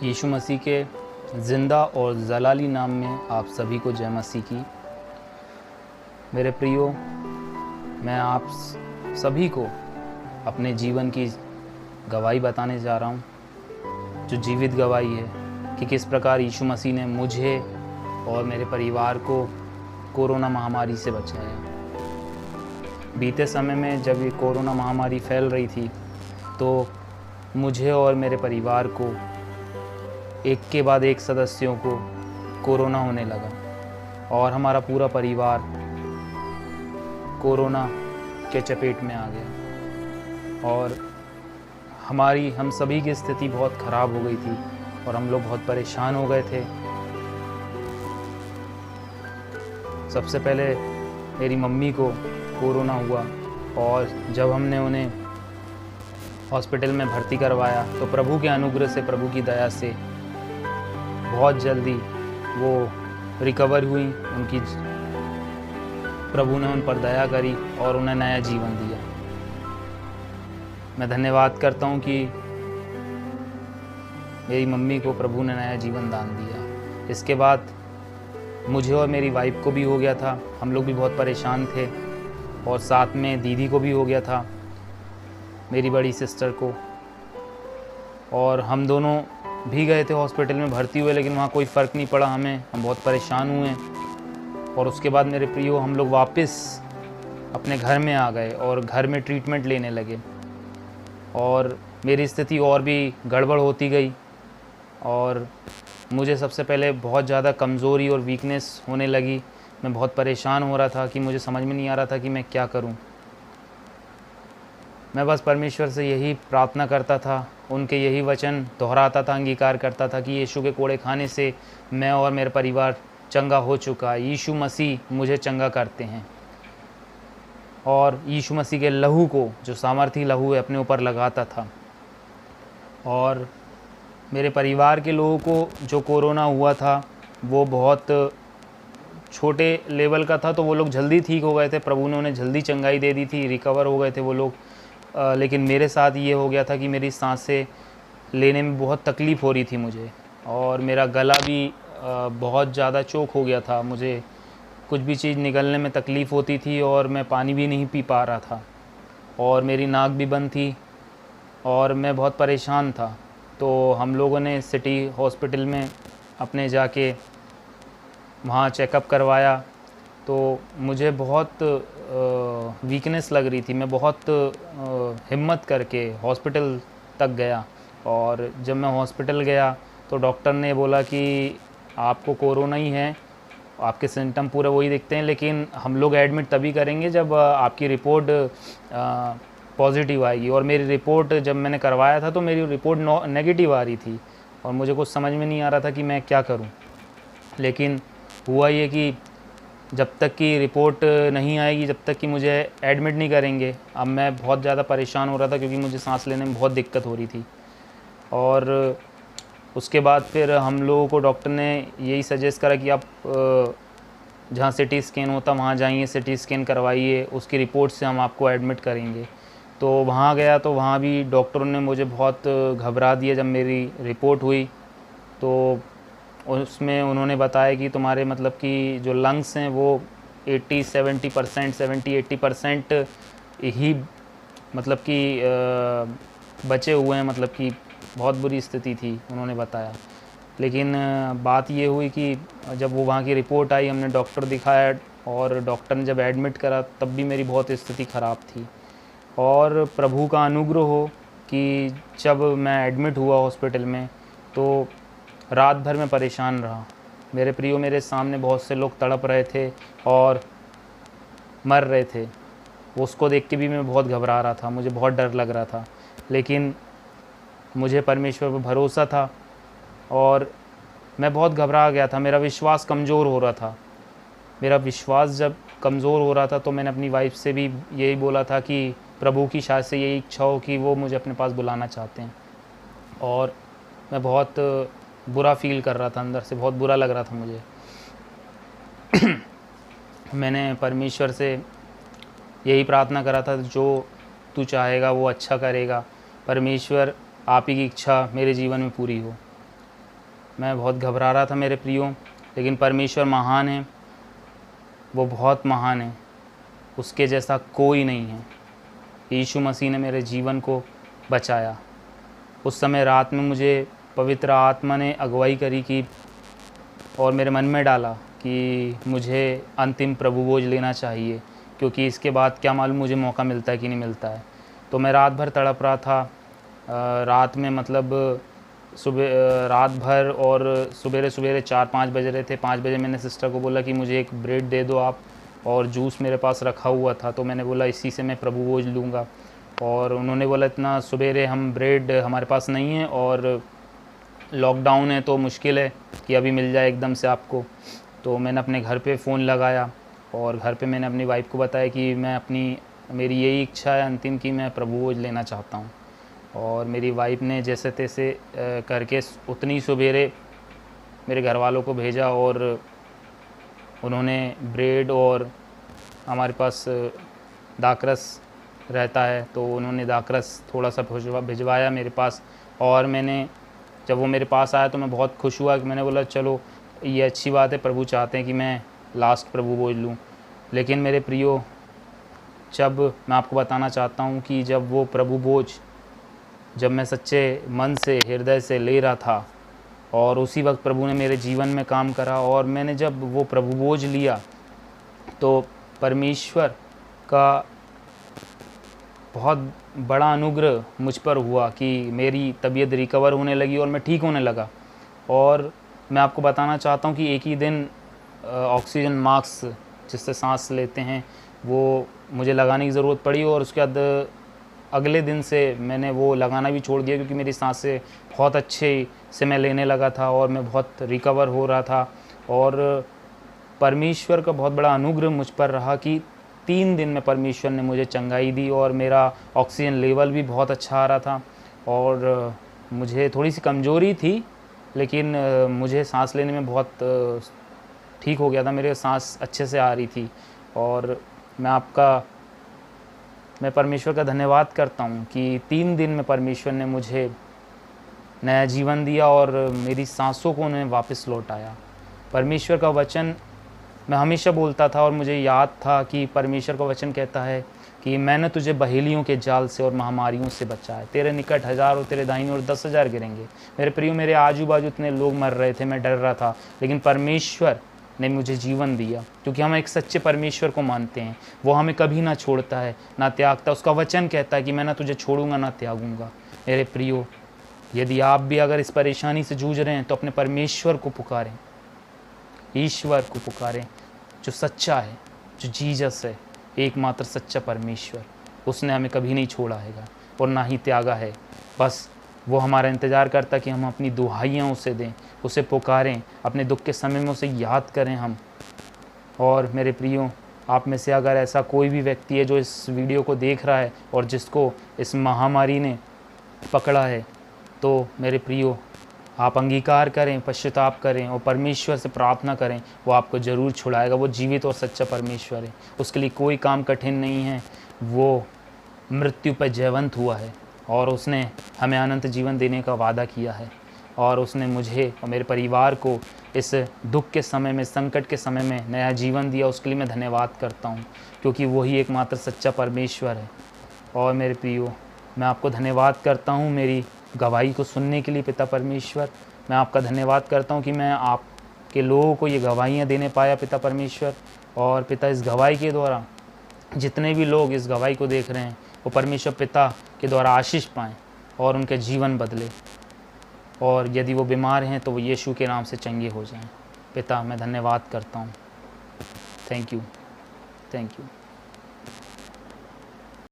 यीशु मसीह के ज़िंदा और जलाली नाम में आप सभी को जय मसीह की। मेरे प्रियो, मैं आप सभी को अपने जीवन की गवाही बताने जा रहा हूँ, जो जीवित गवाही है कि किस प्रकार यीशु मसीह ने मुझे और मेरे परिवार को कोरोना महामारी से बचाया। बीते समय में जब ये कोरोना महामारी फैल रही थी तो मुझे और मेरे परिवार को एक के बाद एक सदस्यों को कोरोना होने लगा और हमारा पूरा परिवार कोरोना के चपेट में आ गया और हम सभी की स्थिति बहुत ख़राब हो गई थी और हम लोग बहुत परेशान हो गए थे। सबसे पहले मेरी मम्मी को कोरोना हुआ और जब हमने उन्हें हॉस्पिटल में भर्ती करवाया तो प्रभु के अनुग्रह से, प्रभु की दया से बहुत जल्दी वो रिकवर हुई। प्रभु ने उन पर दया करी और उन्हें नया जीवन दिया। मैं धन्यवाद करता हूँ कि मेरी मम्मी को प्रभु ने नया जीवन दान दिया। इसके बाद मुझे और मेरी वाइफ को भी हो गया था। हम लोग भी बहुत परेशान थे और साथ में दीदी को भी हो गया था, मेरी बड़ी सिस्टर को, और हम दोनों भी गए थे हॉस्पिटल में भर्ती हुए, लेकिन वहाँ कोई फ़र्क नहीं पड़ा हमें। हम बहुत परेशान हुए और उसके बाद मेरे प्रियो हम लोग वापस अपने घर में आ गए और घर में ट्रीटमेंट लेने लगे और मेरी स्थिति और भी गड़बड़ होती गई और मुझे सबसे पहले बहुत ज़्यादा कमज़ोरी और वीकनेस होने लगी। मैं बहुत परेशान हो रहा था कि मुझे समझ में नहीं आ रहा था कि मैं क्या करूं। मैं बस परमेश्वर से यही प्रार्थना करता था, उनके यही वचन दोहराता था, अंगीकार करता था कि यीशु के कोड़े खाने से मैं और मेरा परिवार चंगा हो चुका है। यीशु मसीह मुझे चंगा करते हैं और यीशु मसीह के लहू को, जो सामर्थी लहू है, अपने ऊपर लगाता था। और मेरे परिवार के लोगों को जो कोरोना हुआ था वो बहुत छोटे लेवल का था, तो वो लोग जल्दी ठीक हो गए थे। प्रभु ने उन्हें जल्दी चंगाई दे दी थी, रिकवर हो गए थे वो लोग। लेकिन मेरे साथ ये हो गया था कि मेरी सांसें लेने में बहुत तकलीफ़ हो रही थी मुझे और मेरा गला भी बहुत ज़्यादा चोक हो गया था। मुझे कुछ भी चीज़ निगलने में तकलीफ़ होती थी और मैं पानी भी नहीं पी पा रहा था और मेरी नाक भी बंद थी और मैं बहुत परेशान था। तो हम लोगों ने सिटी हॉस्पिटल में अपने जाके वहाँ चेकअप करवाया तो मुझे बहुत वीकनेस लग रही थी। मैं बहुत हिम्मत करके हॉस्पिटल तक गया और जब मैं हॉस्पिटल गया तो डॉक्टर ने बोला कि आपको कोरोना ही है, आपके सिम्टम पूरे वही दिखते हैं, लेकिन हम लोग एडमिट तभी करेंगे जब आपकी रिपोर्ट पॉजिटिव आएगी। और मेरी रिपोर्ट जब मैंने करवाया था तो मेरी रिपोर्ट नेगेटिव आ रही थी और मुझे कुछ समझ में नहीं आ रहा था कि मैं क्या करूं। लेकिन हुआ ये कि जब तक कि रिपोर्ट नहीं आएगी, जब तक कि मुझे एडमिट नहीं करेंगे। अब मैं बहुत ज़्यादा परेशान हो रहा था क्योंकि मुझे सांस लेने में बहुत दिक्कत हो रही थी। और उसके बाद फिर हम लोगों को डॉक्टर ने यही सजेस्ट करा कि आप जहाँ सिटी स्कैन होता वहाँ जाइए, सिटी स्कैन करवाइए, उसकी रिपोर्ट से हम आपको एडमिट करेंगे। तो वहाँ गया तो वहाँ भी डॉक्टरों ने मुझे बहुत घबरा दिया। जब मेरी रिपोर्ट हुई तो उसमें उन्होंने बताया कि तुम्हारे मतलब कि जो लंग्स हैं वो 70-80% ही मतलब कि बचे हुए हैं, मतलब कि बहुत बुरी स्थिति थी उन्होंने बताया। लेकिन बात ये हुई कि जब वो वहाँ की रिपोर्ट आई, हमने डॉक्टर दिखाया और डॉक्टर ने जब एडमिट करा तब भी मेरी बहुत स्थिति ख़राब थी। और प्रभु का अनुग्रह हो कि जब मैं एडमिट हुआ हॉस्पिटल में तो रात भर में परेशान रहा। मेरे प्रियो, मेरे सामने बहुत से लोग तड़प रहे थे और मर रहे थे। उसको देख के भी मैं बहुत घबरा रहा था, मुझे बहुत डर लग रहा था। लेकिन मुझे परमेश्वर पर भरोसा था और मैं बहुत घबरा गया था। मेरा विश्वास कमज़ोर हो रहा था। मेरा विश्वास जब कमज़ोर हो रहा था तो मैंने अपनी वाइफ से भी यही बोला था कि प्रभु की शायद से यही इच्छा हो कि वो मुझे अपने पास बुलाना चाहते हैं। और मैं बहुत बुरा फील कर रहा था, अंदर से बहुत बुरा लग रहा था मुझे। मैंने परमेश्वर से यही प्रार्थना करा था, जो तू चाहेगा वो अच्छा करेगा। परमेश्वर, आप ही की इच्छा मेरे जीवन में पूरी हो। मैं बहुत घबरा रहा था मेरे प्रियो, लेकिन परमेश्वर महान है, वो बहुत महान है, उसके जैसा कोई नहीं है। यीशु मसीह ने मेरे जीवन को बचाया। उस समय रात में मुझे पवित्र आत्मा ने अगुवाई करी कि और मेरे मन में डाला कि मुझे अंतिम प्रभु भोज लेना चाहिए, क्योंकि इसके बाद क्या मालूम मुझे मौका मिलता है कि नहीं मिलता है। तो मैं रात भर तड़प रहा था। रात में मतलब रात भर, और सवेरे 4-5 बजे रहे थे। 5 बजे मैंने सिस्टर को बोला कि मुझे एक ब्रेड दे दो आप, और जूस मेरे पास रखा हुआ था, तो मैंने बोला इसी से मैं प्रभु भोज लूँगा। और उन्होंने बोला इतना सवेरे हम ब्रेड हमारे पास नहीं है, और लॉकडाउन है तो मुश्किल है कि अभी मिल जाए एकदम से आपको। तो मैंने अपने घर पे फ़ोन लगाया, और घर पे मैंने अपनी वाइफ को बताया कि मेरी यही इच्छा है अंतिम कि मैं प्रभु भोज लेना चाहता हूँ। और मेरी वाइफ ने जैसे तैसे करके उतनी सवेरे मेरे घर वालों को भेजा, और उन्होंने ब्रेड, और हमारे पास दाखरस रहता है तो उन्होंने दाखरस थोड़ा सा भिजवाया मेरे पास। और जब वो मेरे पास आया तो मैं बहुत खुश हुआ कि मैंने बोला चलो ये अच्छी बात है, प्रभु चाहते हैं कि मैं लास्ट प्रभु भोज लूँ। लेकिन मेरे प्रियो, जब मैं आपको बताना चाहता हूँ कि जब वो प्रभु भोज जब मैं सच्चे मन से, हृदय से ले रहा था, और उसी वक्त प्रभु ने मेरे जीवन में काम करा, और मैंने जब वो प्रभु भोज लिया तो परमेश्वर का बहुत बड़ा अनुग्रह मुझ पर हुआ कि मेरी तबीयत रिकवर होने लगी और मैं ठीक होने लगा। और मैं आपको बताना चाहता हूँ कि एक ही दिन ऑक्सीजन मास्क जिससे सांस लेते हैं वो मुझे लगाने की ज़रूरत पड़ी, और उसके बाद अगले दिन से मैंने वो लगाना भी छोड़ दिया, क्योंकि मेरी सांसें बहुत अच्छे से मैं लेने लगा था और मैं बहुत रिकवर हो रहा था। और परमेश्वर का बहुत बड़ा अनुग्रह मुझ पर रहा कि 3 दिन में परमेश्वर ने मुझे चंगाई दी, और मेरा ऑक्सीजन लेवल भी बहुत अच्छा आ रहा था। और मुझे थोड़ी सी कमज़ोरी थी, लेकिन मुझे सांस लेने में बहुत ठीक हो गया था, मेरे सांस अच्छे से आ रही थी। और मैं परमेश्वर का धन्यवाद करता हूँ कि 3 दिन में परमेश्वर ने मुझे नया जीवन दिया और मेरी सांसों को उन्हें वापस लौटाया। परमेश्वर का वचन मैं हमेशा बोलता था, और मुझे याद था कि परमेश्वर का वचन कहता है कि मैंने तुझे बहेलियों के जाल से और महामारियों से बचाया, तेरे निकट 1000 और तेरे दाहिनी ओर 10,000 गिरेंगे। मेरे प्रियो, मेरे आजू बाजू इतने लोग मर रहे थे, मैं डर रहा था, लेकिन परमेश्वर ने मुझे जीवन दिया, क्योंकि हम एक सच्चे परमेश्वर को मानते हैं। वो हमें कभी ना छोड़ता है, ना त्यागता। उसका वचन कहता है कि मैं ना तुझे छोड़ूंगा ना त्यागूंगा। मेरे प्रियो, यदि आप भी अगर इस परेशानी से जूझ रहे हैं तो अपने परमेश्वर को पुकारें, ईश्वर को पुकारें जो सच्चा है, जो जीसस है, एकमात्र सच्चा परमेश्वर। उसने हमें कभी नहीं छोड़ा है और ना ही त्यागा है। बस वो हमारा इंतज़ार करता कि हम अपनी दुहाइयाँ उसे दें, उसे पुकारें, अपने दुख के समय में उसे याद करें हम। और मेरे प्रियो, आप में से अगर ऐसा कोई भी व्यक्ति है जो इस वीडियो को देख रहा है और जिसको इस महामारी ने पकड़ा है, तो मेरे प्रियो, आप अंगीकार करें, पश्चाताप करें और परमेश्वर से प्रार्थना करें। वो आपको ज़रूर छुड़ाएगा। वो जीवित और सच्चा परमेश्वर है, उसके लिए कोई काम कठिन नहीं है। वो मृत्यु पर जयवंत हुआ है और उसने हमें अनंत जीवन देने का वादा किया है। और उसने मुझे और मेरे परिवार को इस दुख के समय में, संकट के समय में नया जीवन दिया। उसके लिए मैं धन्यवाद करता हूँ, क्योंकि वही एकमात्र सच्चा परमेश्वर है। और मेरे प्रियो, मैं आपको धन्यवाद करता हूँ मेरी गवाही को सुनने के लिए। पिता परमेश्वर, मैं आपका धन्यवाद करता हूँ कि मैं आपके लोगों को ये गवाहियाँ देने पाया पिता परमेश्वर। और पिता, इस गवाही के द्वारा जितने भी लोग इस गवाही को देख रहे हैं, वो परमेश्वर पिता के द्वारा आशीष पाएँ और उनके जीवन बदले। और यदि वो बीमार हैं तो वो यीशु के नाम से चंगे हो जाएं। पिता, मैं धन्यवाद करता हूँ। Thank you.